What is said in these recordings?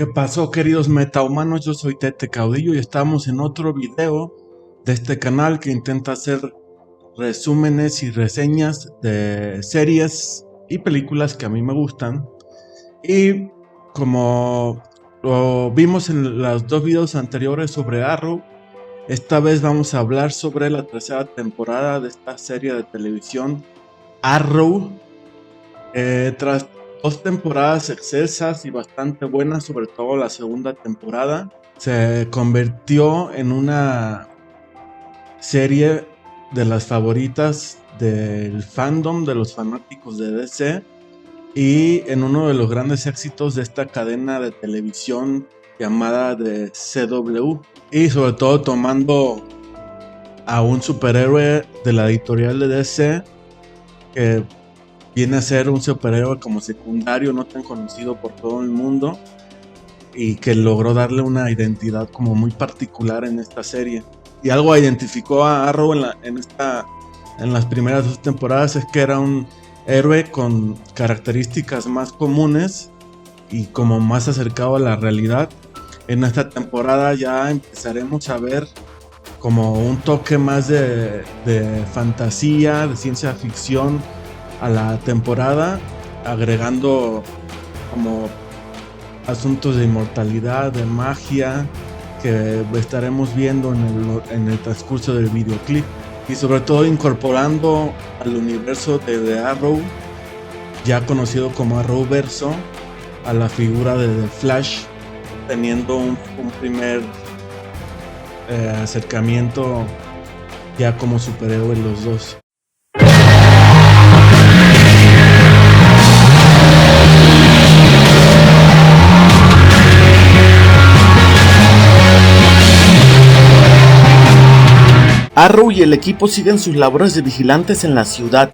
¿Qué pasó, queridos metahumanos? Yo soy Tete Caudillo y estamos en otro video de este canal que intenta hacer resúmenes y reseñas de series y películas que a mí me gustan. Y como lo vimos en los dos videos anteriores sobre Arrow, esta vez vamos a hablar sobre la tercera temporada de esta serie de televisión Arrow. Tras 2 temporadas excelsas y bastante buenas, sobre todo la segunda temporada, se convirtió en una serie de las favoritas del fandom, de los fanáticos de DC, y en uno de los grandes éxitos de esta cadena de televisión llamada de CW, y sobre todo tomando a un superhéroe de la editorial de DC que viene a ser un superhéroe como secundario, no tan conocido por todo el mundo, y que logró darle una identidad como muy particular en esta serie. Y algo identificó a Arrow en las primeras 2 temporadas, es que era un héroe con características más comunes y como más acercado a la realidad. En esta temporada ya empezaremos a ver como un toque más de fantasía, de ciencia ficción a la temporada, agregando como asuntos de inmortalidad, de magia, que estaremos viendo en el transcurso del videoclip, y sobre todo incorporando al universo de The Arrow, ya conocido como Arrowverso, a la figura de The Flash, teniendo un primer acercamiento ya como superhéroe los dos. Arrow y el equipo siguen sus labores de vigilantes en la ciudad.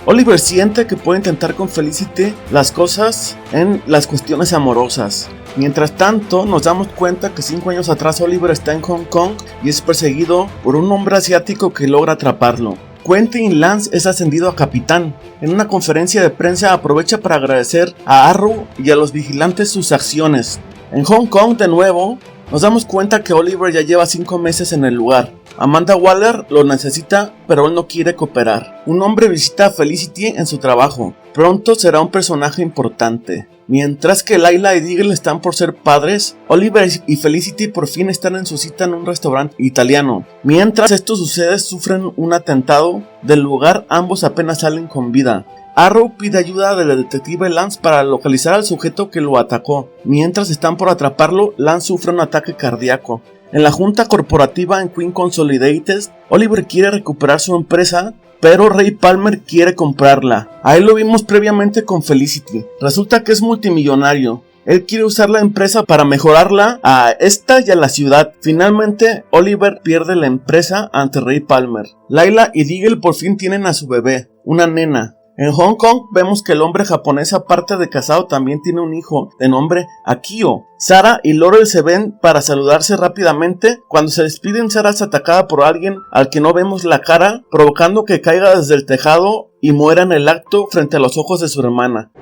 Oliver siente que puede intentar con Felicity las cosas en las cuestiones amorosas. Mientras tanto, nos damos cuenta que 5 años atrás Oliver está en Hong Kong y es perseguido por un hombre asiático que logra atraparlo. Quentin Lance es ascendido a capitán. En una conferencia de prensa aprovecha para agradecer a Arrow y a los vigilantes sus acciones. En Hong Kong de nuevo, nos damos cuenta que Oliver ya lleva 5 meses en el lugar. Amanda Waller lo necesita, pero él no quiere cooperar. Un hombre visita a Felicity en su trabajo. Pronto será un personaje importante. Mientras que Layla y Diggle están por ser padres, Oliver y Felicity por fin están en su cita en un restaurante italiano. Mientras esto sucede, sufren un atentado. Del lugar ambos apenas salen con vida. Arrow pide ayuda del detective Lance para localizar al sujeto que lo atacó. Mientras están por atraparlo, Lance sufre un ataque cardíaco. En la junta corporativa en Queen Consolidated, Oliver quiere recuperar su empresa, pero Ray Palmer quiere comprarla. A él lo vimos previamente con Felicity. Resulta que es multimillonario. Él quiere usar la empresa para mejorarla a esta y a la ciudad. Finalmente, Oliver pierde la empresa ante Ray Palmer. Layla y Diggle por fin tienen a su bebé, una nena. En Hong Kong vemos que el hombre japonés, aparte de casado, también tiene un hijo de nombre Akio. Sarah y Laurel se ven para saludarse rápidamente. Cuando se despiden, Sarah es atacada por alguien al que no vemos la cara, provocando que caiga desde el tejado y muera en el acto frente a los ojos de su hermana.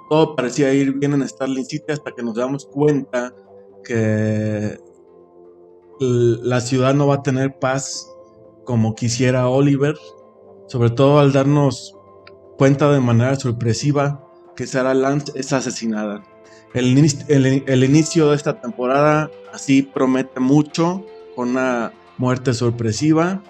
Todo parecía ir bien en Starling City hasta que nos damos cuenta que la ciudad no va a tener paz como quisiera Oliver, sobre todo al darnos cuenta de manera sorpresiva que Sarah Lance es asesinada. El inicio de esta temporada así promete mucho, con una muerte sorpresiva,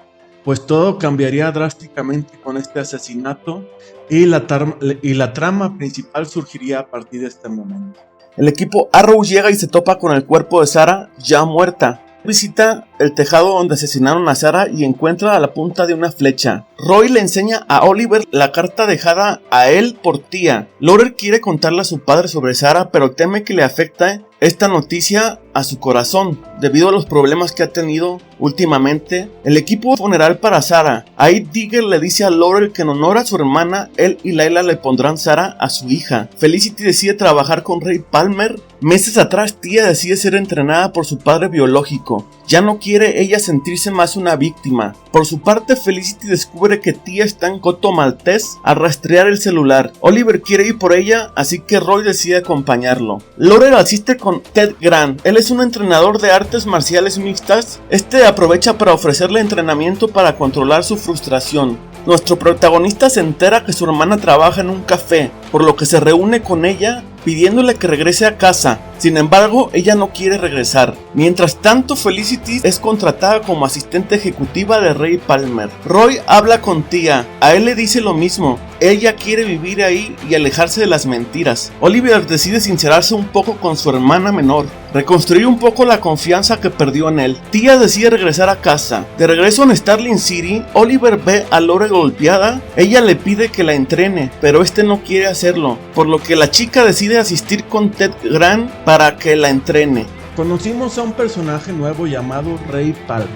pues todo cambiaría drásticamente con este asesinato y la trama principal surgiría a partir de este momento. El equipo Arrow llega y se topa con el cuerpo de Sarah ya muerta. Visita el tejado donde asesinaron a Sarah y encuentra a la punta de una flecha. Roy le enseña a Oliver la carta dejada a él por Tia. Laurel quiere contarle a su padre sobre Sarah, pero teme que le afecte esta noticia a su corazón debido a los problemas que ha tenido últimamente. El equipo funeral para Sarah. Ahí Diggle le dice a Laurel que en honor a su hermana, él y Layla le pondrán Sarah a su hija. Felicity decide trabajar con Ray Palmer Meses atrás, Tia decide ser entrenada por su padre biológico. Ya no quiere ella sentirse más una víctima. Por su parte, Felicity descubre que Tia está en Coto Maltese a rastrear el celular. Oliver quiere ir por ella, así que Roy decide acompañarlo. Laurel asiste con Ted Grant. Él es un entrenador de artes marciales mixtas. Este aprovecha para ofrecerle entrenamiento para controlar su frustración. Nuestro protagonista se entera que su hermana trabaja en un café, por lo que se reúne con ella pidiéndole que regrese a casa. Sin embargo, ella no quiere regresar. Mientras tanto, Felicity es contratada como asistente ejecutiva de Ray Palmer. Roy habla con Tia. A él le dice lo mismo. Ella quiere vivir ahí y alejarse de las mentiras. Oliver decide sincerarse un poco con su hermana menor, reconstruir un poco la confianza que perdió en él. Tia decide regresar a casa. De regreso en Starling City, Oliver ve a Laurel golpeada. Ella le pide que la entrene, pero este no quiere hacerlo, por lo que la chica decide asistir con Ted Grant para que la entrene. Conocimos a un personaje nuevo llamado Ray Palmer,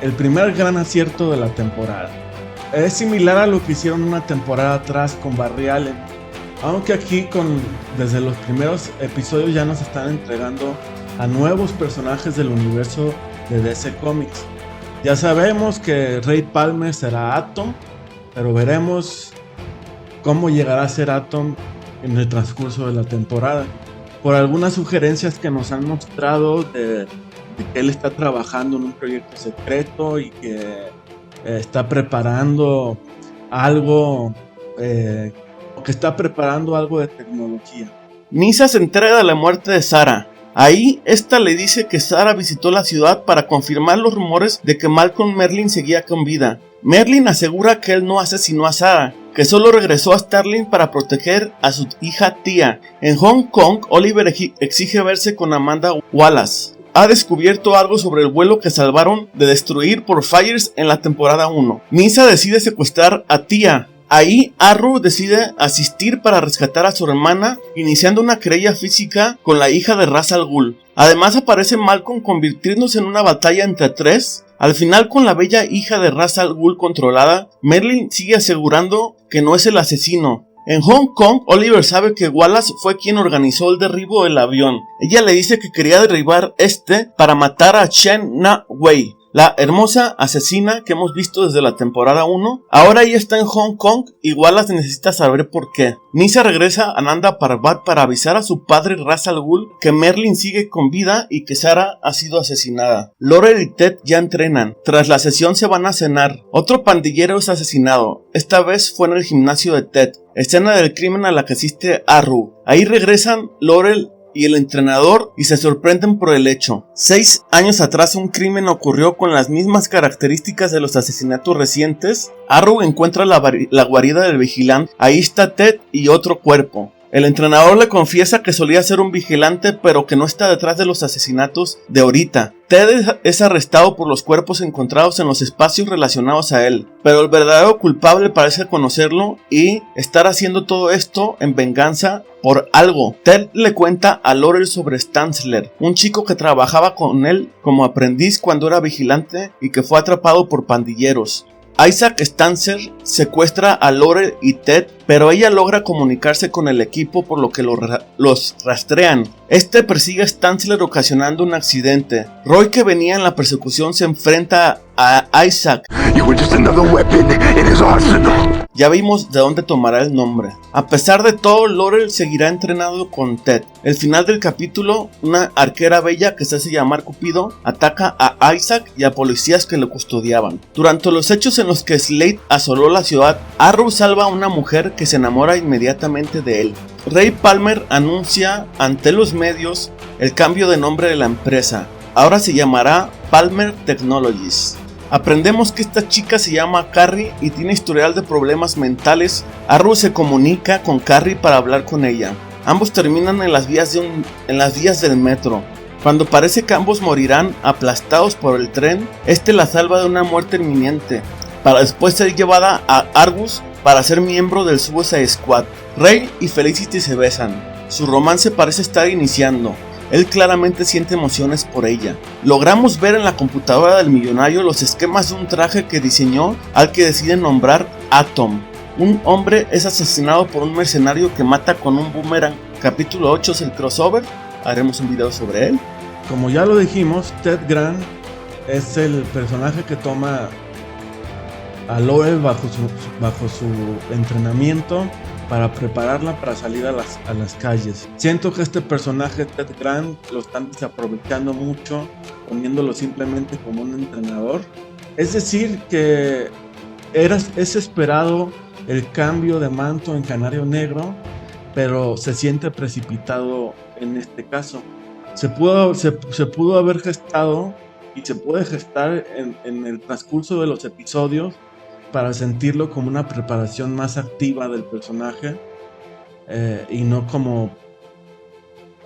el primer gran acierto de la temporada. Es similar a lo que hicieron una temporada atrás con Barry Allen, aunque aquí desde los primeros episodios ya nos están entregando a nuevos personajes del universo de DC Comics. Ya sabemos que Ray Palmer será Atom, pero veremos cómo llegará a ser Atom en el transcurso de la temporada. Por algunas sugerencias que nos han mostrado de que él está trabajando en un proyecto secreto y que está preparando algo de tecnología. Nyssa se entera de la muerte de Sarah. Ahí, esta le dice que Sarah visitó la ciudad para confirmar los rumores de que Malcolm Merlyn seguía con vida. Merlyn asegura que él no asesinó a Sarah, que solo regresó a Starling para proteger a su hija Tia. En Hong Kong, Oliver exige verse con Amanda Wallace. Ha descubierto algo sobre el vuelo que salvaron de destruir por Fires en la temporada 1. Nyssa decide secuestrar a Tia. Ahí, Arrow decide asistir para rescatar a su hermana, iniciando una querella física con la hija de Ra's al Ghul. Además aparece Malcolm convirtiéndose en una batalla entre tres. Al final, con la bella hija de Ra's al Ghul controlada, Merlyn sigue asegurando que no es el asesino. En Hong Kong, Oliver sabe que Wallace fue quien organizó el derribo del avión. Ella le dice que quería derribar para matar a Chen Na Wei, la hermosa asesina que hemos visto desde la temporada 1. Ahora ella está en Hong Kong y Wallace necesita saber por qué. Nyssa regresa a Nanda Parbat para avisar a su padre Ra's al Ghul que Merlyn sigue con vida y que Sarah ha sido asesinada. Laurel y Ted ya entrenan. Tras la sesión se van a cenar. Otro pandillero es asesinado. Esta vez fue en el gimnasio de Ted. Escena del crimen a la que asiste Arrow. Ahí regresan Laurel y el entrenador y se sorprenden por el hecho. 6 años atrás un crimen ocurrió con las mismas características de los asesinatos recientes. Arrow encuentra la guarida del vigilante. Ahí está Ted y otro cuerpo. El entrenador le confiesa que solía ser un vigilante, pero que no está detrás de los asesinatos de ahorita. Ted es arrestado por los cuerpos encontrados en los espacios relacionados a él, pero el verdadero culpable parece conocerlo y estar haciendo todo esto en venganza por algo. Ted le cuenta a Laurel sobre Stanzler, un chico que trabajaba con él como aprendiz cuando era vigilante y que fue atrapado por pandilleros. Isaac Stanzer secuestra a Laurel y Ted, pero ella logra comunicarse con el equipo por lo que los rastrean. Este persigue a Stanzler ocasionando un accidente. Roy, que venía en la persecución, se enfrenta a Isaac. Ya vimos de dónde tomará el nombre. A pesar de todo, Laurel seguirá entrenando con Ted. El final del capítulo, una arquera bella que se hace llamar Cupido ataca a Isaac y a policías que lo custodiaban. Durante los hechos en los que Slade asoló la ciudad, Arrow salva a una mujer que se enamora inmediatamente de él. Ray Palmer anuncia ante los medios el cambio de nombre de la empresa. Ahora se llamará Palmer Technologies. Aprendemos que esta chica se llama Carrie y tiene historial de problemas mentales. Arrow se comunica con Carrie para hablar con ella. Ambos terminan en las vías del metro. Cuando parece que ambos morirán aplastados por el tren, este la salva de una muerte inminente, para después ser llevada a Argus para ser miembro del Suicide Squad. Ray y Felicity se besan. Su romance parece estar iniciando. Él claramente siente emociones por ella. Logramos ver en la computadora del millonario los esquemas de un traje que diseñó al que decide nombrar Atom. Un hombre es asesinado por un mercenario que mata con un boomerang Capítulo 8 es el crossover, haremos un video sobre él. Como ya lo dijimos, Ted Grant es el personaje que toma a Laurel bajo su entrenamiento para prepararla para salir a las calles. Siento que este personaje, Ted Grant, lo están desaprovechando mucho, poniéndolo simplemente como un entrenador. Es decir, que es esperado el cambio de manto en Canario Negro, pero se siente precipitado en este caso. Se pudo haber gestado y se puede gestar en el transcurso de los episodios para sentirlo como una preparación más activa del personaje y no como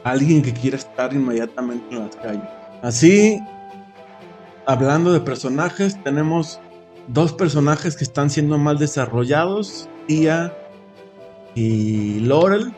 alguien que quiere estar inmediatamente en las calles. Así, hablando de personajes, tenemos dos personajes que están siendo mal desarrollados, Tia y Laurel,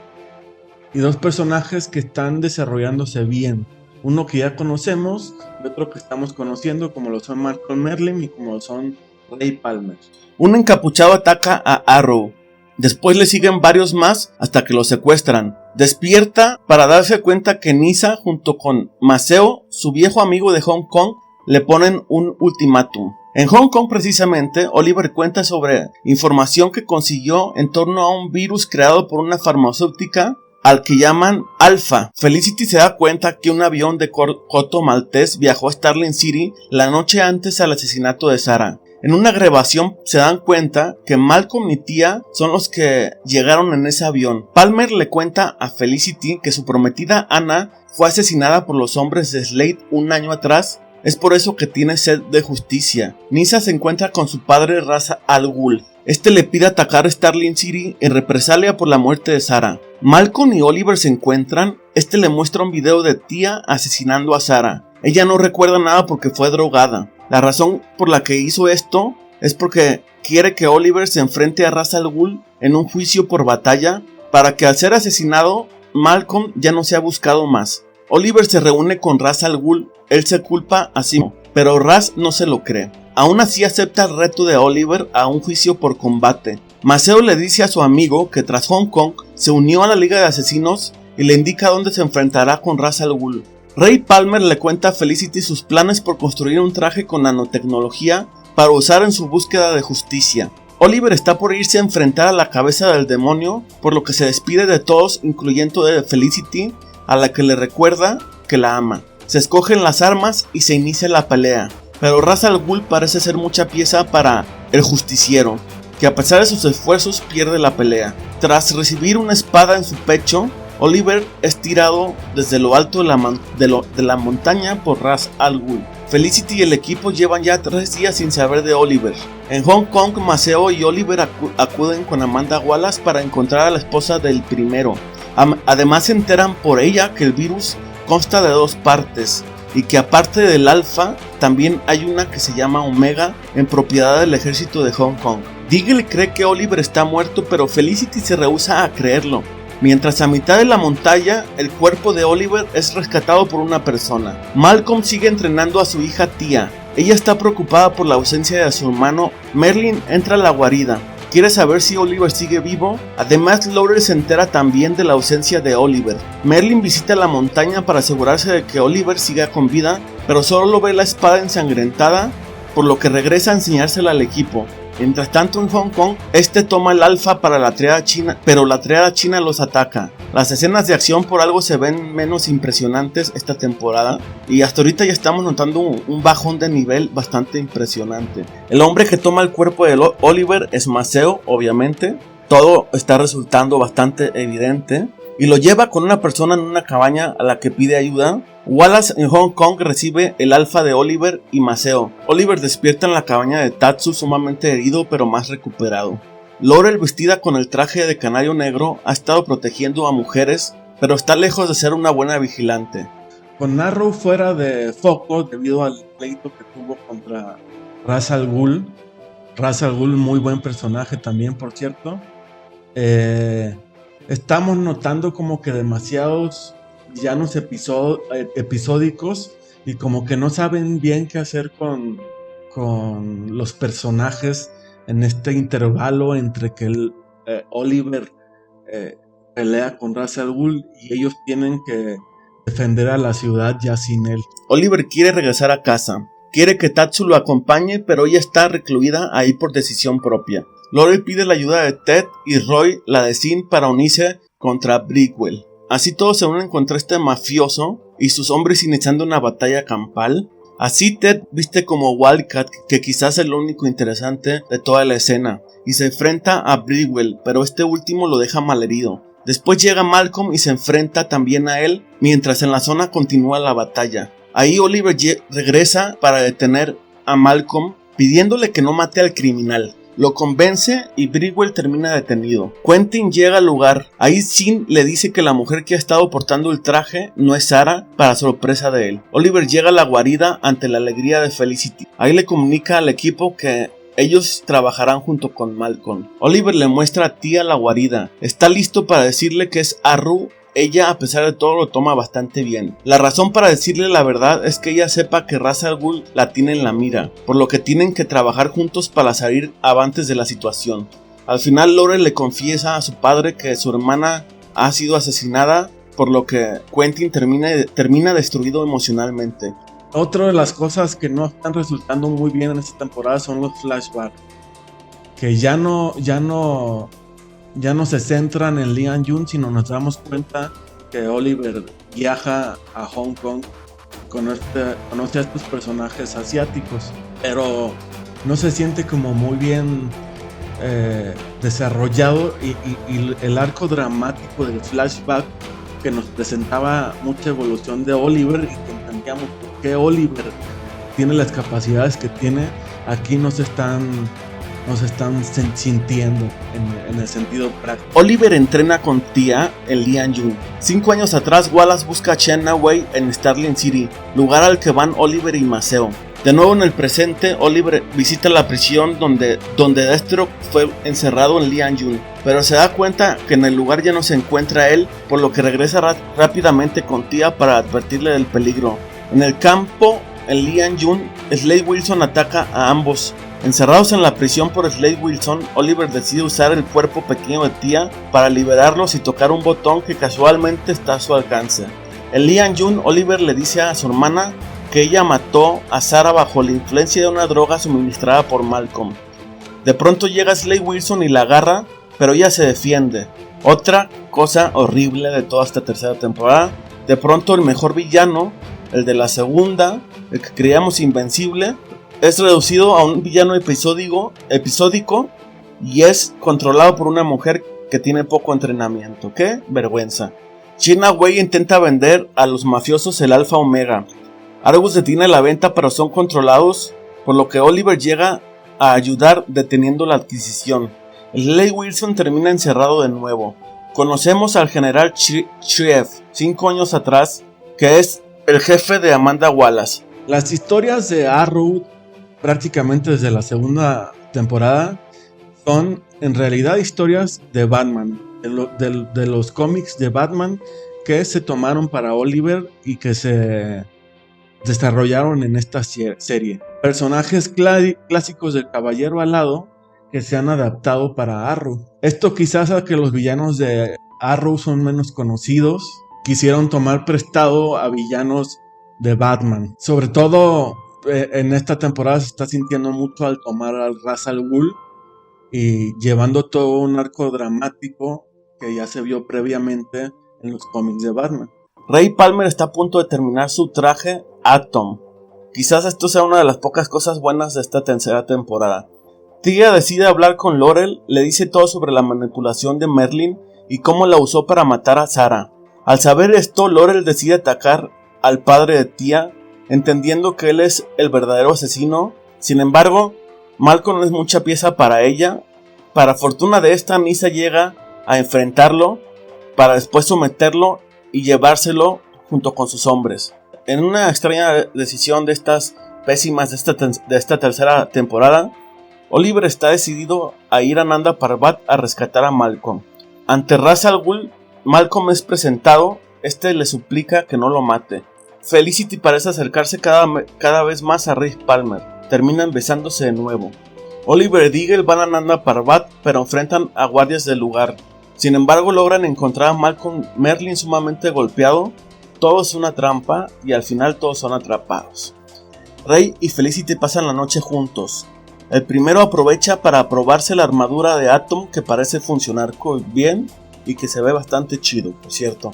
y dos personajes que están desarrollándose bien. Uno que ya conocemos y otro que estamos conociendo, como lo son Malcolm Merlyn y como lo son Ray Palmer. Un encapuchado ataca a Arrow. Después le siguen varios más hasta que lo secuestran. Despierta para darse cuenta que Nyssa junto con Maceo, su viejo amigo de Hong Kong, le ponen un ultimátum. En Hong Kong precisamente, Oliver cuenta sobre información que consiguió en torno a un virus creado por una farmacéutica al que llaman Alpha. Felicity se da cuenta que un avión de Coto Maltés viajó a Starling City la noche antes al asesinato de Sarah. En una grabación se dan cuenta que Malcolm y Tia son los que llegaron en ese avión. Palmer le cuenta a Felicity que su prometida Anna fue asesinada por los hombres de Slade un año atrás. Es por eso que tiene sed de justicia. Nyssa se encuentra con su padre Ra's al Ghul. Este le pide atacar Starling City en represalia por la muerte de Sarah. Malcolm y Oliver se encuentran. Este le muestra un video de Tia asesinando a Sarah. Ella no recuerda nada porque fue drogada. La razón por la que hizo esto es porque quiere que Oliver se enfrente a Ra's al Ghul en un juicio por batalla para que al ser asesinado Malcolm ya no sea buscado más. Oliver se reúne con Ra's al Ghul, él se culpa a sí mismo, pero Ra's no se lo cree. Aún así acepta el reto de Oliver a un juicio por combate. Maceo le dice a su amigo que tras Hong Kong se unió a la Liga de Asesinos y le indica dónde se enfrentará con Ra's al Ghul. Ray Palmer le cuenta a Felicity sus planes por construir un traje con nanotecnología para usar en su búsqueda de justicia. Oliver está por irse a enfrentar a la cabeza del demonio, por lo que se despide de todos, incluyendo de Felicity, a la que le recuerda que la ama. Se escogen las armas y se inicia la pelea, pero Ra's al Ghul parece ser mucha pieza para el justiciero, que a pesar de sus esfuerzos pierde la pelea. Tras recibir una espada en su pecho, Oliver es tirado desde lo alto de la montaña por Ra's al Ghul. Felicity y el equipo llevan ya 3 días sin saber de Oliver. En Hong Kong, Maceo y Oliver acuden con Amanda Wallace para encontrar a la esposa del primero. Además se enteran por ella que el virus consta de 2 partes y que aparte del Alpha también hay una que se llama Omega en propiedad del ejército de Hong Kong. Diggle cree que Oliver está muerto, pero Felicity se rehúsa a creerlo. Mientras a mitad de la montaña, el cuerpo de Oliver es rescatado por una persona. Malcolm sigue entrenando a su hija Tia. Ella está preocupada por la ausencia de su hermano. Merlyn entra a la guarida. Quiere saber si Oliver sigue vivo. Además, Laurel se entera también de la ausencia de Oliver. Merlyn visita la montaña para asegurarse de que Oliver siga con vida, pero solo ve la espada ensangrentada, por lo que regresa a enseñársela al equipo. Mientras tanto en Hong Kong, este toma el Alpha para la triada china, pero la triada china los ataca. Las escenas de acción por algo se ven menos impresionantes esta temporada, y hasta ahorita ya estamos notando un bajón de nivel bastante impresionante. El hombre que toma el cuerpo de Oliver es Maceo, obviamente. Todo está resultando bastante evidente, y lo lleva con una persona en una cabaña a la que pide ayuda. Wallace en Hong Kong recibe el Alpha de Oliver y Maceo. Oliver despierta en la cabaña de Tatsu sumamente herido pero más recuperado. Laurel, vestida con el traje de Canario Negro, ha estado protegiendo a mujeres, pero está lejos de ser una buena vigilante. Con Arrow fuera de foco debido al pleito que tuvo contra Ra's al Ghul. Ra's al Ghul, muy buen personaje también, por cierto. Estamos notando como que demasiados villanos episódicos y como que no saben bien qué hacer con los personajes en este intervalo entre que Oliver pelea con Ra's al Ghul y ellos tienen que defender a la ciudad ya sin él. Oliver quiere regresar a casa. Quiere que Tatsu lo acompañe, pero ella está recluida ahí por decisión propia. Laurel pide la ayuda de Ted y Roy la de Sin para unirse contra Bridwell. Así todos se unen contra este mafioso y sus hombres iniciando una batalla campal. Así Ted viste como Wildcat, que quizás es lo único interesante de toda la escena, y se enfrenta a Bridwell, pero este último lo deja malherido. Después llega Malcolm y se enfrenta también a él, mientras en la zona continúa la batalla. Ahí Oliver regresa para detener a Malcolm, pidiéndole que no mate al criminal. Lo convence y Bridwell termina detenido. Quentin llega al lugar. Ahí Sin le dice que la mujer que ha estado portando el traje no es Sarah, para sorpresa de él. Oliver llega a la guarida ante la alegría de Felicity. Ahí le comunica al equipo que ellos trabajarán junto con Malcolm. Oliver le muestra a Tia la guarida. Está listo para decirle que es Arru. Ella, a pesar de todo, lo toma bastante bien. La razón para decirle la verdad es que ella sepa que Ra's al Ghul la tiene en la mira, por lo que tienen que trabajar juntos para salir avantes de la situación. Al final, Laurel le confiesa a su padre que su hermana ha sido asesinada, por lo que Quentin termina destruido emocionalmente. Otra de las cosas que no están resultando muy bien en esta temporada son los flashbacks, que ya no se centran en Lian Yun, sino nos damos cuenta que Oliver viaja a Hong Kong, conoce a estos personajes asiáticos, pero no se siente como muy bien desarrollado y el arco dramático del flashback que nos presentaba mucha evolución de Oliver y que entendíamos por qué Oliver tiene las capacidades que tiene, aquí nos están sintiendo en el sentido práctico. Oliver entrena con Tia en Lianyun. 5 años atrás, Wallace busca a Chen Na-wei en Starling City, lugar al que van Oliver y Maceo. De nuevo en el presente, Oliver visita la prisión donde Deathstroke fue encerrado en Lianyun, pero se da cuenta que en el lugar ya no se encuentra él, por lo que regresa rápidamente con Tia para advertirle del peligro. En el campo, en Lianyun, Slade Wilson ataca a ambos. Encerrados en la prisión por Slade Wilson, Oliver decide usar el cuerpo pequeño de Tia para liberarlos y tocar un botón que casualmente está a su alcance. En Lianyun, Oliver le dice a su hermana que ella mató a Sarah bajo la influencia de una droga suministrada por Malcolm. De pronto llega Slade Wilson y la agarra, pero ella se defiende. Otra cosa horrible de toda esta tercera temporada, de pronto el mejor villano, el de la segunda, el que creíamos invencible, es reducido a un villano episódico y es controlado por una mujer que tiene poco entrenamiento. ¡Qué vergüenza! Chen Na-wei intenta vender a los mafiosos el Alfa Omega. Argus detiene la venta, pero son controlados, por lo que Oliver llega a ayudar deteniendo la adquisición. Slade Wilson termina encerrado de nuevo. Conocemos al general Shriev 5 años atrás, que es el jefe de Amanda Wallace. Las historias de Arrow, prácticamente desde la segunda temporada, son en realidad historias de Batman, de los cómics de Batman que se tomaron para Oliver y que se desarrollaron en esta serie. Personajes clásicos del Caballero Alado que se han adaptado para Arrow. Esto quizás a que los villanos de Arrow son menos conocidos, quisieron tomar prestado a villanos de Batman. Sobre todo en esta temporada se está sintiendo mucho al tomar al Ra's al Ghul y llevando todo un arco dramático que ya se vio previamente en los cómics de Batman. Ray Palmer está a punto de terminar su traje Atom. Quizás esto sea una de las pocas cosas buenas de esta tercera temporada. Tia decide hablar con Laurel, le dice todo sobre la manipulación de Merlin y cómo la usó para matar a Sarah. Al saber esto, Laurel decide atacar al padre de Tia, entendiendo que él es el verdadero asesino. Sin embargo, Malcolm no es mucha pieza para ella. Para fortuna de esta, Misa llega a enfrentarlo para después someterlo y llevárselo junto con sus hombres. En una extraña decisión de estas pésimas de esta tercera temporada, Oliver está decidido a ir a Nanda Parbat a rescatar a Malcolm. Ante Ra's al Ghul, Malcolm es presentado, este le suplica que no lo mate. Felicity parece acercarse cada vez más a Ray Palmer, terminan besándose de nuevo. Oliver y Diggle van a Nanda Parbat, pero enfrentan a guardias del lugar. Sin embargo, logran encontrar a Malcolm Merlyn sumamente golpeado. Todo es una trampa y al final todos son atrapados. Ray y Felicity pasan la noche juntos. El primero aprovecha para probarse la armadura de Atom, que parece funcionar bien y que se ve bastante chido, por cierto.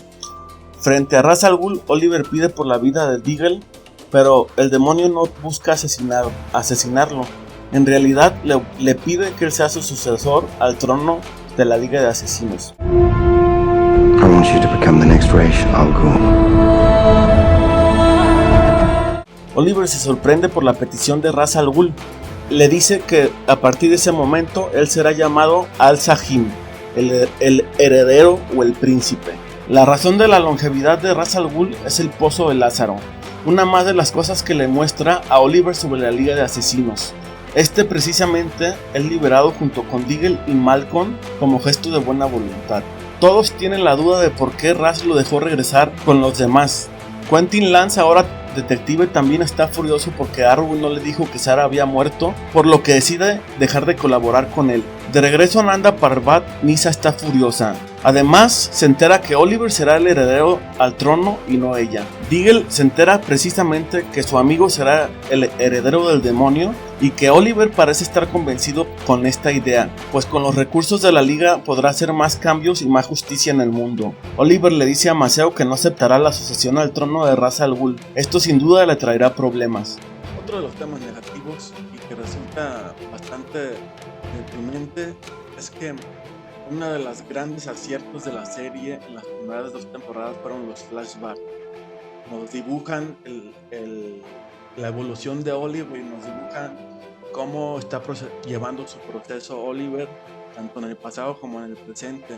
Frente a Ra's al Ghul, Oliver pide por la vida de Deagle, pero el demonio no busca asesinarlo. En realidad le pide que él sea su sucesor al trono de la Liga de Asesinos. I want you to become the next Ra's al Ghul. Oliver se sorprende por la petición de Ra's al Ghul. Le dice que a partir de ese momento él será llamado Al-Sahim, el heredero o el príncipe. La razón de la longevidad de Ra's al Ghul es el pozo de Lázaro, una más de las cosas que le muestra a Oliver sobre la Liga de Asesinos. Precisamente es liberado junto con Deagle y Malcolm como gesto de buena voluntad. Todos tienen la duda de por qué Ra's lo dejó regresar con los demás. Quentin Lance, ahora detective, también está furioso porque Arrow no le dijo que Sarah había muerto, por lo que decide dejar de colaborar con él. De regreso a Nanda Parbat, Nyssa está furiosa. Además, se entera que Oliver será el heredero al trono y no ella. Deagle se entera precisamente que su amigo será el heredero del demonio y que Oliver parece estar convencido con esta idea, pues con los recursos de la liga podrá hacer más cambios y más justicia en el mundo. Oliver le dice a Maceo que no aceptará la sucesión al trono de Ra's al Ghul. Esto sin duda le traerá problemas. Otro de los temas negativos y que resulta bastante deprimente es que uno de los grandes aciertos de la serie en las primeras 2 temporadas fueron los flashbacks. Nos dibujan la evolución de Oliver y nos dibujan cómo está llevando su proceso Oliver, tanto en el pasado como en el presente.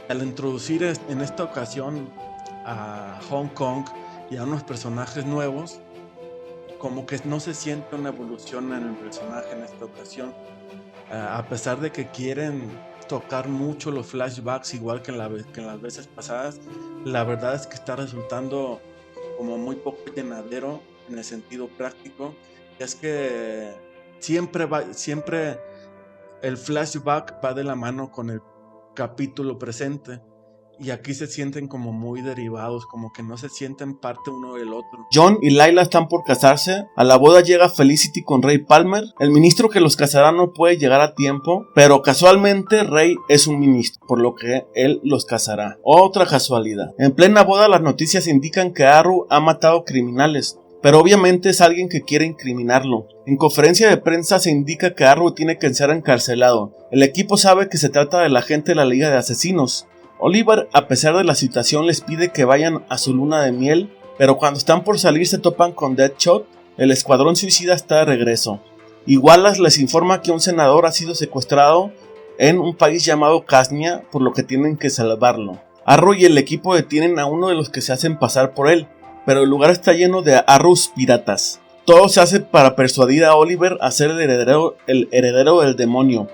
Al introducir en esta ocasión a Hong Kong y a unos personajes nuevos, como que no se siente una evolución en el personaje en esta ocasión. A pesar de que quieren tocar mucho los flashbacks igual que en las veces pasadas, la verdad es que está resultando como muy poco llenadero en el sentido práctico. Y es que siempre el flashback va de la mano con el capítulo presente, y aquí se sienten como muy derivados, como que no se sienten parte uno del otro. John y Layla están por casarse. A la boda llega Felicity con Ray Palmer. El ministro que los casará no puede llegar a tiempo, pero casualmente Ray es un ministro, por lo que él los casará. Otra casualidad. En plena boda las noticias indican que Arrow ha matado criminales, pero obviamente es alguien que quiere incriminarlo. En conferencia de prensa se indica que Arrow tiene que ser encarcelado. El equipo sabe que se trata del agente de la Liga de Asesinos. Oliver, a pesar de la situación, les pide que vayan a su luna de miel, pero cuando están por salir se topan con Deadshot. El escuadrón suicida está de regreso. Y Wallace les informa que un senador ha sido secuestrado en un país llamado Casnia, por lo que tienen que salvarlo. Arrow y el equipo detienen a uno de los que se hacen pasar por él, pero el lugar está lleno de Arrows piratas. Todo se hace para persuadir a Oliver a ser el heredero del demonio.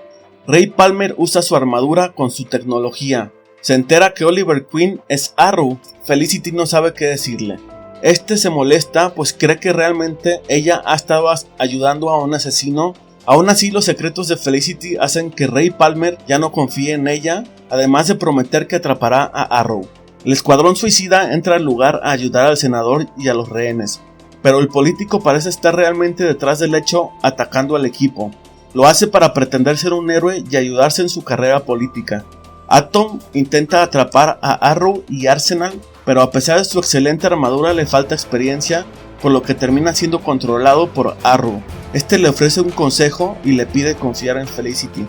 Ray Palmer usa su armadura con su tecnología. Se entera que Oliver Queen es Arrow. Felicity no sabe qué decirle. Se molesta, pues cree que realmente ella ha estado ayudando a un asesino. Aún así, los secretos de Felicity hacen que Ray Palmer ya no confíe en ella, además de prometer que atrapará a Arrow. El escuadrón suicida entra al lugar a ayudar al senador y a los rehenes, pero el político parece estar realmente detrás del hecho, atacando al equipo. Lo hace para pretender ser un héroe y ayudarse en su carrera política. Atom intenta atrapar a Arrow y Arsenal, pero a pesar de su excelente armadura le falta experiencia, por lo que termina siendo controlado por Arrow. Le ofrece un consejo y le pide confiar en Felicity.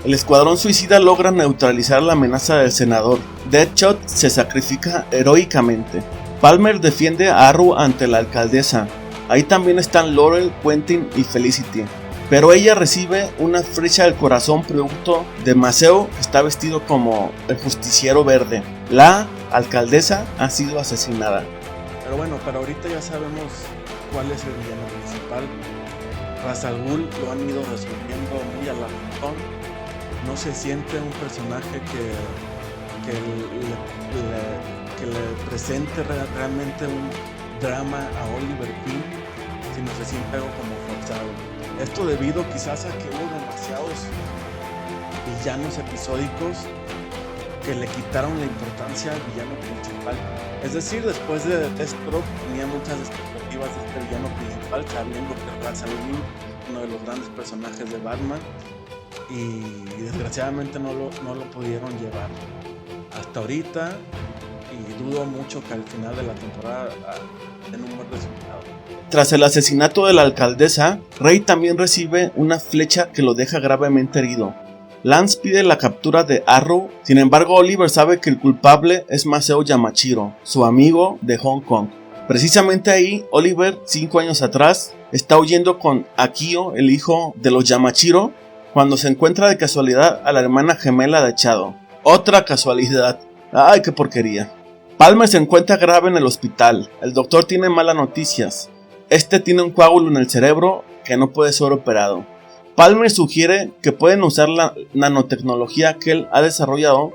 El escuadrón suicida logra neutralizar la amenaza del senador. Deadshot se sacrifica heroicamente. Palmer defiende a Arrow ante la alcaldesa. Ahí también están Laurel, Quentin y Felicity, pero ella recibe una flecha del corazón producto de Maceo, que está vestido como el justiciero verde. La alcaldesa ha sido asesinada. Pero bueno, para ahorita ya sabemos cuál es el villano principal. Ra's al Ghul lo han ido resolviendo muy a la razón. No se siente un personaje que le presente realmente un drama a Oliver Queen, sino se siente algo como forzado. Esto debido quizás a que hubo demasiados villanos episódicos que le quitaron la importancia al villano principal. Es decir, después de Deathstroke tenía muchas expectativas de este villano principal, sabiendo que Ra's al Ghul, uno de los grandes personajes de Batman, y desgraciadamente no lo pudieron llevar hasta ahorita, y dudo mucho que al final de la temporada den un buen resultado. Tras el asesinato de la alcaldesa, Rey también recibe una flecha que lo deja gravemente herido. Lance pide la captura de Arrow, sin embargo Oliver sabe que el culpable es Masao Yamashiro, su amigo de Hong Kong. Precisamente ahí, Oliver, 5 años atrás, está huyendo con Akio, el hijo de los Yamashiro, cuando se encuentra de casualidad a la hermana gemela de Shadow. Otra casualidad. ¡Ay, qué porquería! Palmer se encuentra grave en el hospital. El doctor tiene malas noticias. Este tiene un coágulo en el cerebro que no puede ser operado. Palmer sugiere que pueden usar la nanotecnología que él ha desarrollado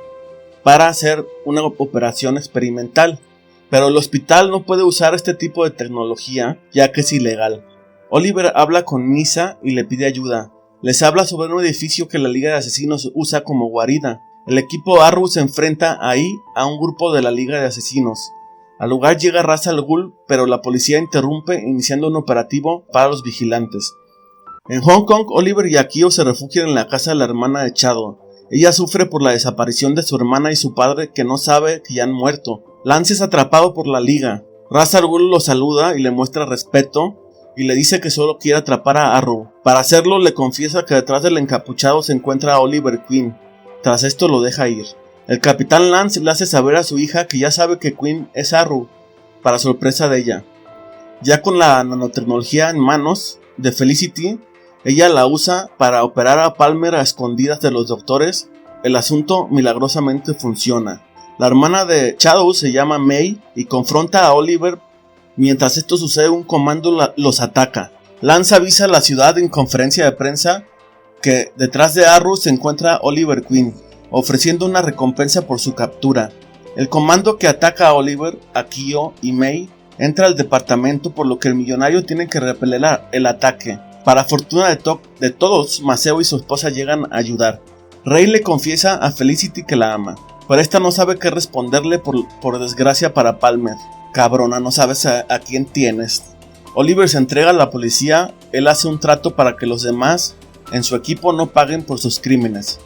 para hacer una operación experimental, pero el hospital no puede usar este tipo de tecnología ya que es ilegal. Oliver habla con Nyssa y le pide ayuda. Les habla sobre un edificio que la Liga de Asesinos usa como guarida. El equipo Arrow se enfrenta ahí a un grupo de la Liga de Asesinos. Al lugar llega Ra's al Ghul, pero la policía interrumpe iniciando un operativo para los vigilantes. En Hong Kong, Oliver y Akio se refugian en la casa de la hermana de Shadow. Ella sufre por la desaparición de su hermana y su padre, que no sabe que ya han muerto. Lance es atrapado por la Liga. Ra's al Ghul lo saluda y le muestra respeto y le dice que solo quiere atrapar a Arrow. Para hacerlo le confiesa que detrás del encapuchado se encuentra a Oliver Queen. Tras esto lo deja ir. El capitán Lance le hace saber a su hija que ya sabe que Queen es Arrow, para sorpresa de ella. Ya con la nanotecnología en manos de Felicity, ella la usa para operar a Palmer a escondidas de los doctores. El asunto milagrosamente funciona. La hermana de Shadow se llama May y confronta a Oliver. Mientras esto sucede, un comando los ataca. Lance avisa a la ciudad en conferencia de prensa que detrás de Arrow se encuentra Oliver Queen, ofreciendo una recompensa por su captura. El comando que ataca a Oliver, Akio y May entra al departamento, por lo que el millonario tiene que repeler el ataque. Para fortuna de todos, Masao y su esposa llegan a ayudar. Rey le confiesa a Felicity que la ama, pero esta no sabe qué responderle por desgracia para Palmer. Cabrona, no sabes a quién tienes. Oliver se entrega a la policía. Él hace un trato para que los demás en su equipo no paguen por sus crímenes.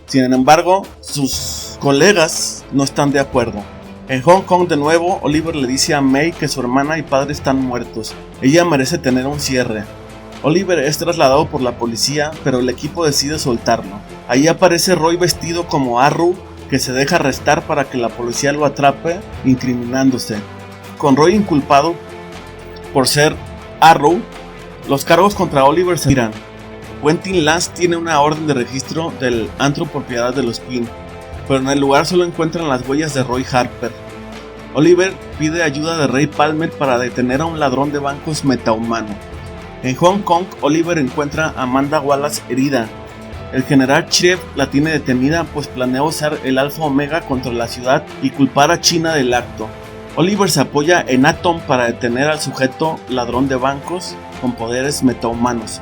Sin embargo, sus colegas no están de acuerdo. En Hong Kong de nuevo, Oliver le dice a May que su hermana y padre están muertos. Ella merece tener un cierre. Oliver es trasladado por la policía, pero el equipo decide soltarlo. Ahí aparece Roy vestido como Arrow, que se deja arrestar para que la policía lo atrape, incriminándose. Con Roy inculpado por ser Arrow, los cargos contra Oliver se tiran. Quentin Lance tiene una orden de registro del antro propiedad de los Queen, pero en el lugar solo encuentran las huellas de Roy Harper. Oliver pide ayuda de Ray Palmer para detener a un ladrón de bancos metahumano. En Hong Kong, Oliver encuentra a Amanda Wallace herida. El general Chief la tiene detenida, pues planea usar el Alfa Omega contra la ciudad y culpar a China del acto. Oliver se apoya en Atom para detener al sujeto ladrón de bancos con poderes metahumanos.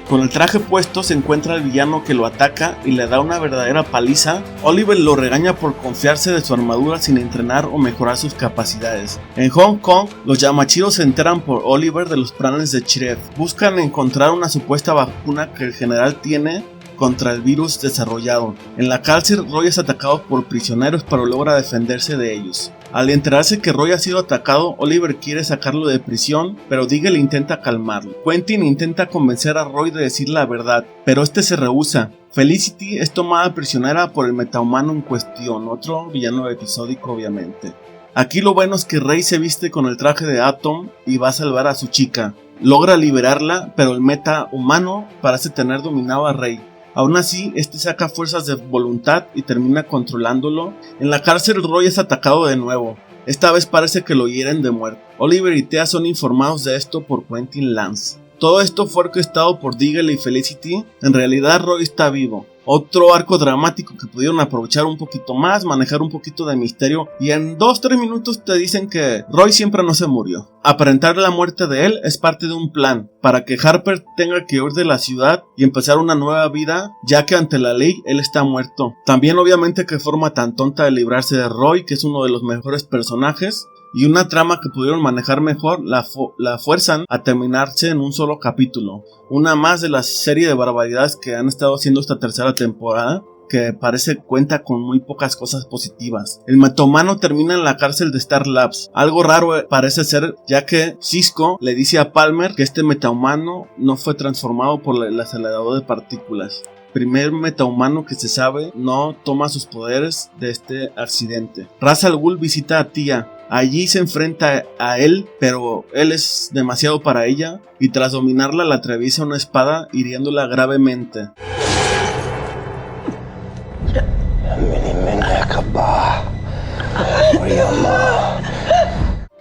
Con el traje puesto se encuentra el villano que lo ataca y le da una verdadera paliza. Oliver lo regaña por confiarse de su armadura sin entrenar o mejorar sus capacidades. En Hong Kong, los Yamashiro se enteran por Oliver de los planes de Chief. Buscan encontrar una supuesta vacuna que el general tiene contra el virus desarrollado. En la cárcel, Roy es atacado por prisioneros, pero logra defenderse de ellos. Al enterarse que Roy ha sido atacado, Oliver quiere sacarlo de prisión, pero Diggle intenta calmarlo. Quentin intenta convencer a Roy de decir la verdad, pero este se rehúsa. Felicity es tomada prisionera por el metahumano en cuestión, otro villano episódico obviamente. Aquí lo bueno es que Rey se viste con el traje de Atom y va a salvar a su chica. Logra liberarla, pero el metahumano parece tener dominado a Rey. Aún así, este saca fuerzas de voluntad y termina controlándolo. En la cárcel, Roy es atacado de nuevo. Esta vez parece que lo hieren de muerte. Oliver y Thea son informados de esto por Quentin Lance. Todo esto fue orquestado por Diggle y Felicity. En realidad, Roy está vivo. Otro arco dramático que pudieron aprovechar un poquito más, manejar un poquito de misterio, y en 2-3 minutos te dicen que Roy siempre no se murió. Aparentar la muerte de él es parte de un plan, para que Harper tenga que huir de la ciudad y empezar una nueva vida, ya que ante la ley él está muerto. También obviamente qué forma tan tonta de librarse de Roy, que es uno de los mejores personajes. Y una trama que pudieron manejar mejor la fuerzan a terminarse en un solo capítulo. Una más de la serie de barbaridades que han estado haciendo esta tercera temporada, que parece cuenta con muy pocas cosas positivas. El metomano termina en la cárcel de Star Labs. Algo raro parece ser, ya que Cisco le dice a Palmer que este metahumano no fue transformado por el acelerador de partículas. Primer metahumano que se sabe no toma sus poderes de este accidente. Ra's al Ghul visita a Tia. Allí se enfrenta a él, pero él es demasiado para ella, y tras dominarla la atraviesa una espada hiriéndola gravemente.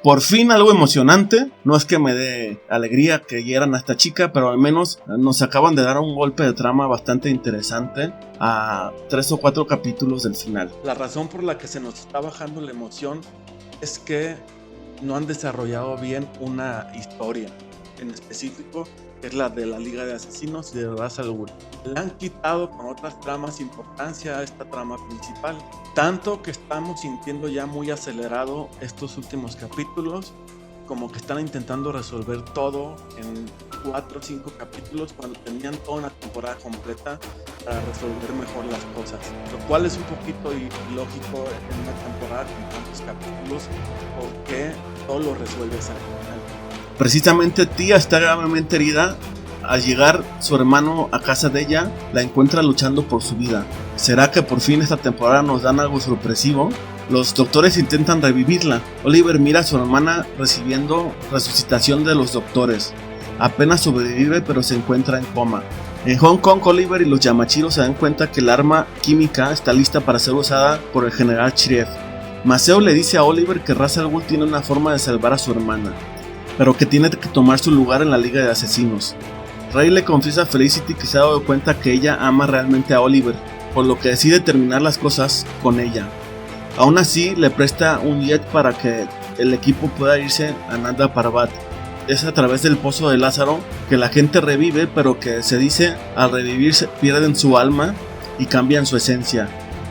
Por fin algo emocionante. No es que me dé alegría que hieran a esta chica, pero al menos nos acaban de dar un golpe de trama bastante interesante a 3 o 4 capítulos del final. La razón por la que se nos está bajando la emoción es que no han desarrollado bien una historia en específico, que es la de la Liga de Asesinos y de Ra's al Ghul. Le han quitado con otras tramas importancia a esta trama principal, tanto que estamos sintiendo ya muy acelerado estos últimos capítulos, como que están intentando resolver todo en 4 o 5 capítulos cuando tenían toda una temporada completa para resolver mejor las cosas, lo cual es un poquito ilógico en una temporada con tantos capítulos, porque todo lo resuelves al final. Precisamente Tia está gravemente herida. Al llegar su hermano a casa de ella, la encuentra luchando por su vida. ¿Será que por fin esta temporada nos dan algo sorpresivo? Los doctores intentan revivirla. Oliver mira a su hermana recibiendo resucitación de los doctores. Apenas sobrevive, pero se encuentra en coma. En Hong Kong, Oliver y los Yamachiros se dan cuenta que el arma química está lista para ser usada por el general Shrieve. Maceo le dice a Oliver que Ra's al Ghul tiene una forma de salvar a su hermana, pero que tiene que tomar su lugar en la Liga de Asesinos. Ray le confiesa a Felicity que se ha dado cuenta que ella ama realmente a Oliver, por lo que decide terminar las cosas con ella. Aún así, le presta un jet para que el equipo pueda irse a Nanda Parbat. Es a través del pozo de Lázaro que la gente revive, pero que se dice al revivirse pierden su alma y cambian su esencia.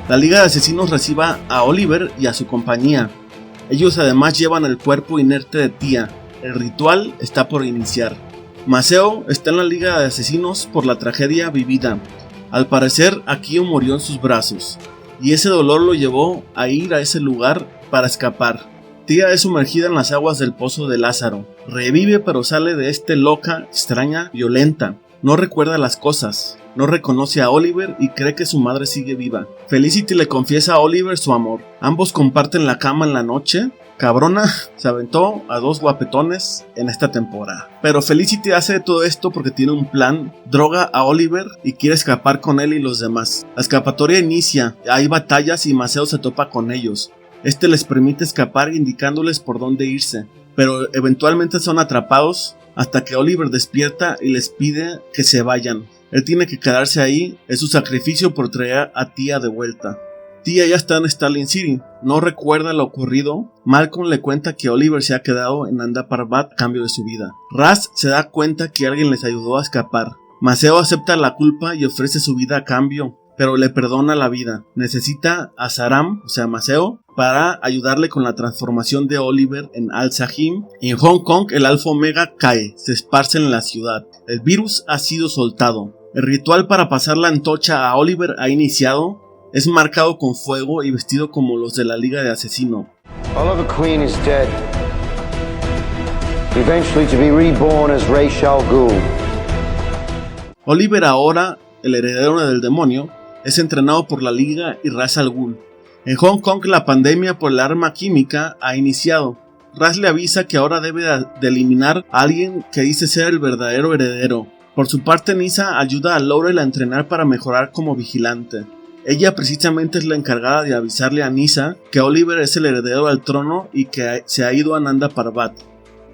La Liga de Asesinos recibe a Oliver y a su compañía. Ellos además llevan el cuerpo inerte de Tia. El ritual está por iniciar. Maceo está en la Liga de Asesinos por la tragedia vivida. Al parecer, Akio murió en sus brazos, y ese dolor lo llevó a ir a ese lugar para escapar. Tia es sumergida en las aguas del pozo de Lázaro. Revive, pero sale de loca, extraña, violenta. No recuerda las cosas. No reconoce a Oliver y cree que su madre sigue viva. Felicity le confiesa a Oliver su amor. Ambos comparten la cama en la noche. Cabrona se aventó a 2 guapetones en esta temporada. Pero Felicity hace todo esto porque tiene un plan. Droga a Oliver y quiere escapar con él y los demás. La escapatoria inicia, hay batallas y Maceo se topa con ellos. Este les permite escapar indicándoles por dónde irse, pero eventualmente son atrapados hasta que Oliver despierta y les pide que se vayan. Él tiene que quedarse ahí, es su sacrificio por traer a Tia de vuelta. Tia ya está en Stalin City, no recuerda lo ocurrido. Malcolm le cuenta que Oliver se ha quedado en Nanda Parbat a cambio de su vida. Ra's se da cuenta que alguien les ayudó a escapar. Maceo acepta la culpa y ofrece su vida a cambio, pero le perdona la vida. Necesita a Saram, o sea Maceo, para ayudarle con la transformación de Oliver en Al-Sahim. En Hong Kong el Alfa Omega cae, se esparce en la ciudad. El virus ha sido soltado. El ritual para pasar la antorcha a Oliver ha iniciado. Es marcado con fuego y vestido como los de la Liga de Asesinos. Oliver Queen is dead. Eventually to be reborn as Ra's al Ghul. Oliver, ahora el heredero del demonio, es entrenado por la Liga y Ra's al Ghul. En Hong Kong la pandemia por el arma química ha iniciado. Ra's le avisa que ahora debe de eliminar a alguien que dice ser el verdadero heredero. Por su parte, Nyssa ayuda a Laurel a entrenar para mejorar como vigilante. Ella precisamente es la encargada de avisarle a Nyssa que Oliver es el heredero al trono y que se ha ido a Nanda Parbat.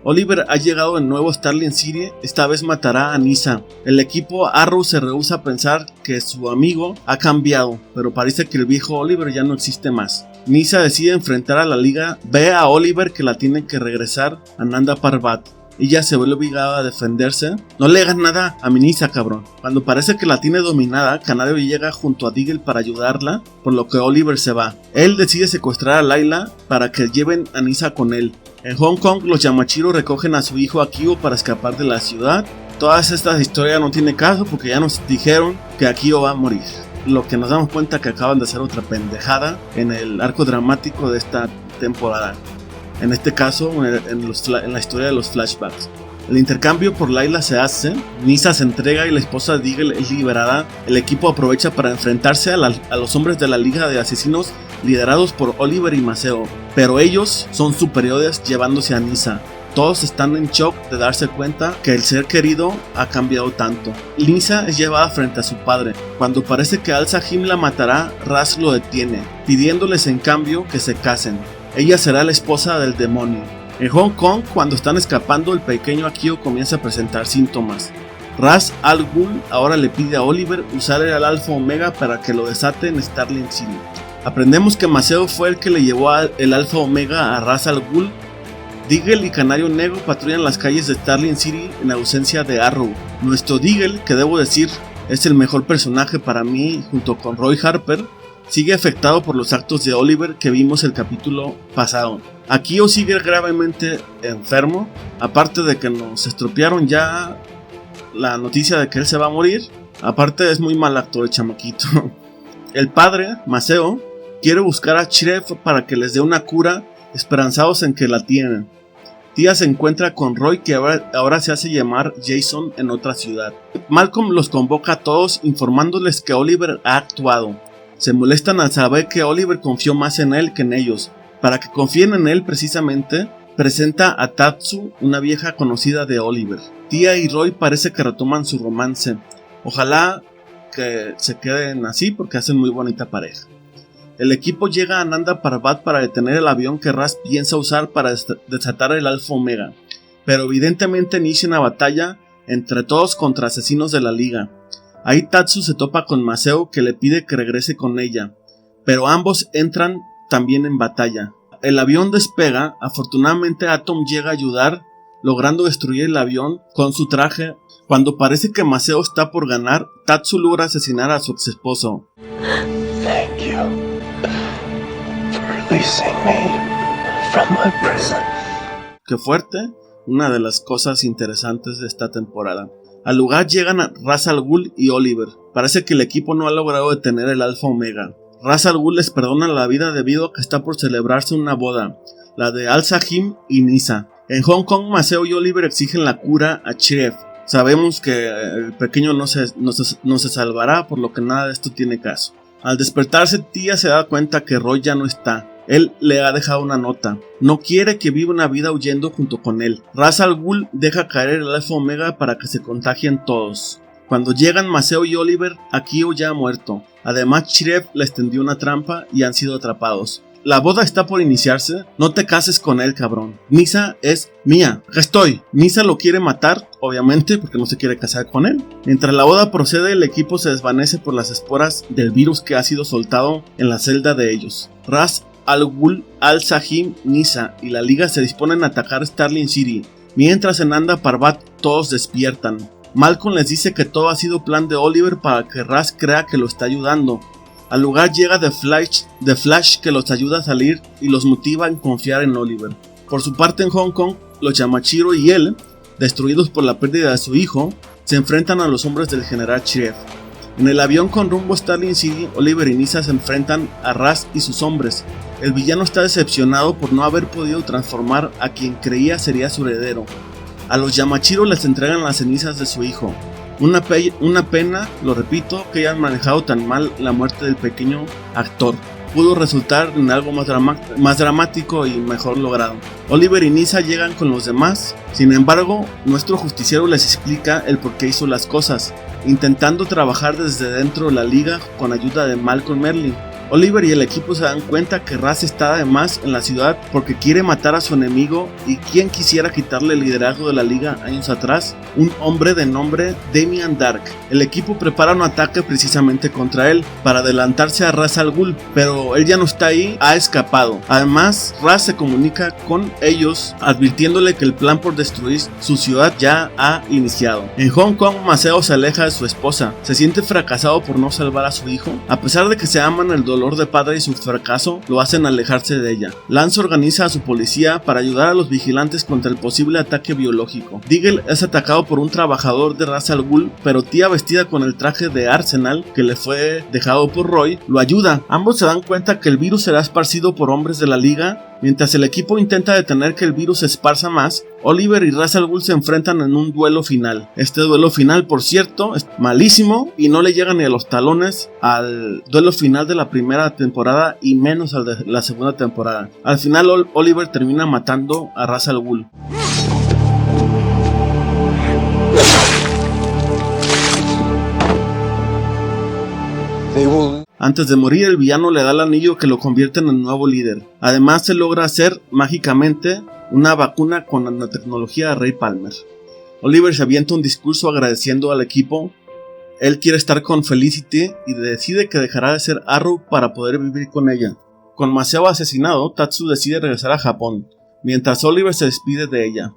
Oliver ha llegado de nuevo a Starling City, esta vez matará a Nyssa. El equipo Arrow se rehúsa a pensar que su amigo ha cambiado, pero parece que el viejo Oliver ya no existe más. Nyssa decide enfrentar a la Liga, ve a Oliver que la tiene que regresar a Nanda Parbat. Ella se ve obligada a defenderse. No le hagas nada a mi Nyssa, cabrón. Cuando parece que la tiene dominada, Canario llega junto a Diggle para ayudarla, por lo que Oliver se va. Él decide secuestrar a Layla para que lleven a Nyssa con él. En Hong Kong, los Yamashiro recogen a su hijo Akio para escapar de la ciudad. Todas estas historias no tienen caso porque ya nos dijeron que Akio va a morir. Lo que nos damos cuenta que acaban de hacer otra pendejada en el arco dramático de esta temporada. En este caso, en la historia de los flashbacks. El intercambio por Layla se hace, Nyssa se entrega y la esposa de Diggle es liberada. El equipo aprovecha para enfrentarse a los hombres de la Liga de Asesinos liderados por Oliver y Maceo, pero ellos son superiores llevándose a Nyssa. Todos están en shock de darse cuenta que el ser querido ha cambiado tanto. Nyssa es llevada frente a su padre. Cuando parece que Al-Sahim la matará, Raz lo detiene, pidiéndoles en cambio que se casen. Ella será la esposa del demonio. En Hong Kong, cuando están escapando, el pequeño Akio comienza a presentar síntomas. Ra's al Ghul ahora le pide a Oliver usar el Alfa Omega para que lo desate en Starling City. Aprendemos que Maceo fue el que le llevó el Alfa Omega a Ra's al Ghul. Diggle y Canario Negro patrullan las calles de Starling City en ausencia de Arrow. Nuestro Diggle, que debo decir es el mejor personaje para mí junto con Roy Harper, sigue afectado por los actos de Oliver que vimos el capítulo pasado. Akio sigue gravemente enfermo, aparte de que nos estropearon ya la noticia de que él se va a morir. Aparte es muy mal actor el chamaquito. El padre, Maceo, quiere buscar a Shreve para que les dé una cura, esperanzados en que la tienen. Tia se encuentra con Roy, que ahora se hace llamar Jason en otra ciudad. Malcolm los convoca a todos informándoles que Oliver ha actuado. Se molestan al saber que Oliver confió más en él que en ellos. Para que confíen en él precisamente, presenta a Tatsu, una vieja conocida de Oliver. Tia y Roy parece que retoman su romance. Ojalá que se queden así porque hacen muy bonita pareja. El equipo llega a Nanda Parbat para detener el avión que Raz piensa usar para desatar el Alfa Omega, pero evidentemente inicia una batalla entre todos contra asesinos de la Liga. Ahí Tatsu se topa con Maceo, que le pide que regrese con ella, pero ambos entran también en batalla. El avión despega, afortunadamente Atom llega a ayudar, logrando destruir el avión con su traje. Cuando parece que Maceo está por ganar, Tatsu logra asesinar a su ex esposo. Thank you for releasing me from my prison. Qué fuerte, una de las cosas interesantes de esta temporada. Al lugar llegan a Ra's al Ghul y Oliver. Parece que el equipo no ha logrado detener el Alfa Omega. Ra's al Ghul les perdona la vida debido a que está por celebrarse una boda, la de Al-Sahim y Nyssa. En Hong Kong, Maceo y Oliver exigen la cura a Shreve. Sabemos que el pequeño no se salvará, por lo que nada de esto tiene caso. Al despertarse, Tia se da cuenta que Roy ya no está. Él le ha dejado una nota. No quiere que viva una vida huyendo junto con él. Ra's al Ghul deja caer el Alfa Omega para que se contagien todos. Cuando llegan Maceo y Oliver, Akio ya ha muerto. Además, Shreve les tendió una trampa y han sido atrapados. La boda está por iniciarse. No te cases con él, cabrón. Nyssa es mía. Acá estoy. Nyssa lo quiere matar, obviamente, porque no se quiere casar con él. Mientras la boda procede, el equipo se desvanece por las esporas del virus que ha sido soltado en la celda de ellos. Ra's al Ghul, Al-Sahim, Nyssa y la Liga se disponen a atacar Starling City. Mientras en Nanda Parbat todos despiertan. Malcolm les dice que todo ha sido plan de Oliver para que Raz crea que lo está ayudando. Al lugar llega The Flash que los ayuda a salir y los motiva a confiar en Oliver. Por su parte en Hong Kong, los Yamashiro y él, destruidos por la pérdida de su hijo, se enfrentan a los hombres del general Shreve. En el avión con rumbo a Starling City, Oliver y Nyssa se enfrentan a Raz y sus hombres. El villano está decepcionado por no haber podido transformar a quien creía sería su heredero. A los Yamashiro les entregan las cenizas de su hijo. Una pena, lo repito, que hayan manejado tan mal la muerte del pequeño actor. Pudo resultar en algo más dramático y mejor logrado. Oliver y Nyssa llegan con los demás. Sin embargo, nuestro justiciero les explica el por qué hizo las cosas, intentando trabajar desde dentro de la Liga con ayuda de Malcolm Merlyn. Oliver y el equipo se dan cuenta que Ra's está además en la ciudad porque quiere matar a su enemigo, y quien quisiera quitarle el liderazgo de la liga años atrás, un hombre de nombre Damien Darhk. El equipo prepara un ataque precisamente contra él para adelantarse a Ra's al Ghul, pero él ya no está ahí, ha escapado. Además, Ra's se comunica con ellos advirtiéndole que el plan por destruir su ciudad ya ha iniciado. En Hong Kong, Maceo se aleja de su esposa, se siente fracasado por no salvar a su hijo. A pesar de que se aman, el dolor de padre y su fracaso lo hacen alejarse de ella. Lance organiza a su policía para ayudar a los vigilantes contra el posible ataque biológico. Diggle es atacado por un trabajador de Ra's al Ghul, pero Tia, vestida con el traje de Arsenal que le fue dejado por Roy, lo ayuda. Ambos se dan cuenta que el virus será esparcido por hombres de la liga. Mientras el equipo intenta detener que el virus se esparza más, Oliver y Ra's al Ghul se enfrentan en un duelo final. Este duelo final, por cierto, es malísimo y no le llega ni a los talones al duelo final de la primera temporada y menos al de la segunda temporada. Al final Oliver termina matando a Ra's al Ghul. Antes de morir, el villano le da el anillo que lo convierte en el nuevo líder. Además, se logra hacer mágicamente una vacuna con la nanotecnología de Ray Palmer. Oliver se avienta un discurso agradeciendo al equipo. Él quiere estar con Felicity y decide que dejará de ser Arrow para poder vivir con ella. Con Maceo asesinado, Tatsu decide regresar a Japón, mientras Oliver se despide de ella.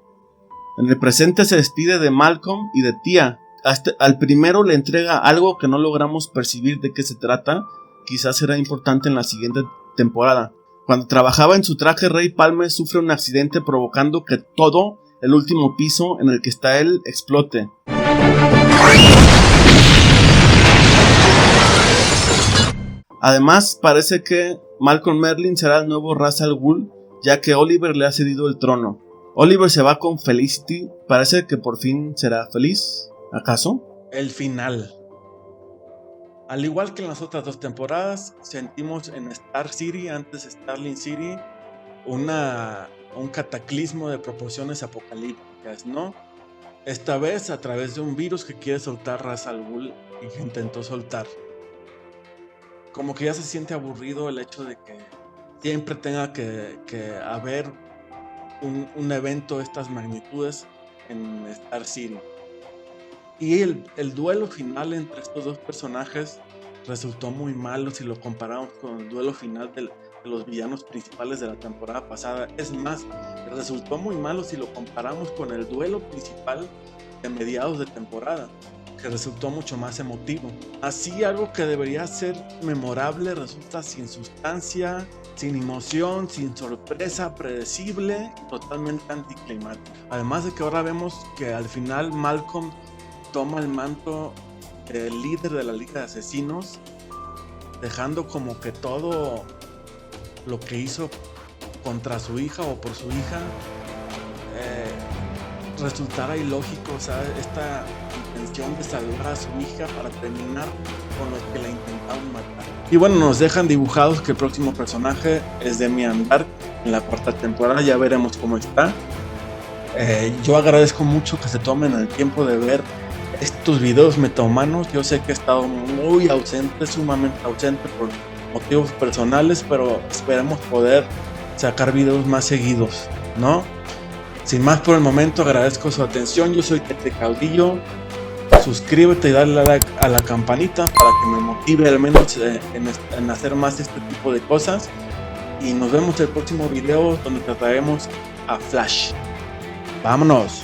En el presente se despide de Malcolm y de Tia. Al primero le entrega algo que no logramos percibir de qué se trata. Quizás será importante en la siguiente temporada. Cuando trabajaba en su traje, Ray Palmer sufre un accidente provocando que todo el último piso en el que está él explote. Además, parece que Malcolm Merlyn será el nuevo Ra's al Ghul, ya que Oliver le ha cedido el trono. Oliver se va con Felicity. Parece que por fin será feliz. ¿Acaso? El final. Al igual que en las otras dos temporadas, sentimos en Star City, antes Starling City, un cataclismo de proporciones apocalípticas, ¿no? Esta vez a través de un virus que quiere soltar Ra's al Ghul y que intentó soltar. Como que ya se siente aburrido el hecho de que siempre tenga que haber un evento de estas magnitudes en Star City. Y el duelo final entre estos dos personajes resultó muy malo si lo comparamos con el duelo final de los villanos principales de la temporada pasada. Es más, resultó muy malo si lo comparamos con el duelo principal de mediados de temporada, que resultó mucho más emotivo. Así, algo que debería ser memorable resulta sin sustancia, sin emoción, sin sorpresa, predecible, totalmente anticlimático. Además de que ahora vemos que al final Malcolm toma el manto de líder de la Liga de Asesinos, dejando como que todo lo que hizo contra su hija o por su hija resultara ilógico. O sea, esta intención de salvar a su hija para terminar con los que la intentaron matar. Y bueno, nos dejan dibujados que el próximo personaje es Damien Darhk en la cuarta temporada. Ya veremos cómo está. Yo agradezco mucho que se tomen el tiempo de ver estos videos metahumanos. Yo sé que he estado muy ausente, sumamente ausente por motivos personales, pero esperemos poder sacar videos más seguidos, ¿no? Sin más por el momento, agradezco su atención. Yo soy Tete Caudillo. Suscríbete y dale like a la campanita para que me motive al menos en hacer más este tipo de cosas. Y nos vemos en el próximo video donde trataremos a Flash. ¡Vámonos!